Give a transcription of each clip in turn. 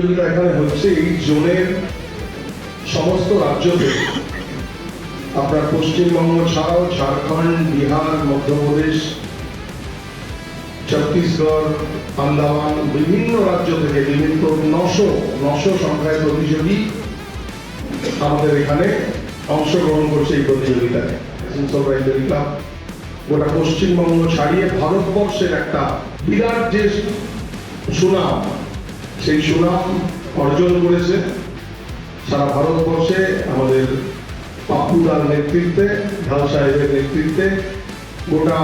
প্রতিযোগিতা এখানে হচ্ছে এই জোনের সমস্ত রাজ্যতে, আপনার পশ্চিমবঙ্গ ছাড়াও ঝাড়খণ্ড, বিহার, মধ্যপ্রদেশ, ছত্তিশগড়, আন্দামান, বিভিন্ন রাজ্য থেকে বিভিন্ন 900 সংখ্যায় প্রতিযোগী আমাদের এখানে অংশগ্রহণ করছে এই প্রতিযোগিতায়। গোটা পশ্চিমবঙ্গ ছাড়িয়ে ভারতবর্ষের একটা বিরাট যে সুনাম, সেই সুনাম অর্জন করেছে সারা ভারতবর্ষে আমাদের পাপ্পুদার নেতৃত্বে, ঢাল সাহেবের নেতৃত্বে গোটা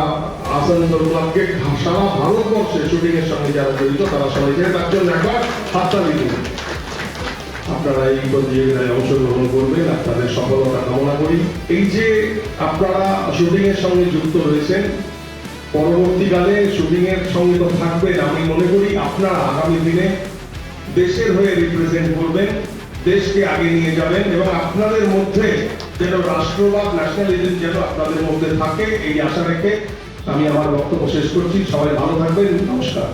আসানসোল ক্লাবকে সারা ভারতবর্ষে শুটিং এর সঙ্গে যারা জড়িত তারা সবাইকে তার জন্য একবার হাততালি দিন। আপনারা এই প্রতিযোগিতায় অংশগ্রহণ করবেন, আপনাদের সফলতা কামনা করি। এই যে আপনারা শুটিং এর সঙ্গে যুক্ত রয়েছেন, পরবর্তীকালে শুটিং এর সঙ্গে তো থাকবেন, আমি মনে করি আপনারা আগামী দিনে দেশের হয়ে রিপ্রেজেন্ট করবেন, দেশকে আগে নিয়ে যাবেন এবং আপনাদের মধ্যে যেন রাষ্ট্রবাদ, ন্যাশনালিজম যেন আপনাদের মধ্যে থাকে, এই আশা রেখে আমি আমার বক্তব্য শেষ করছি। সবাই ভালো থাকবেন, নমস্কার।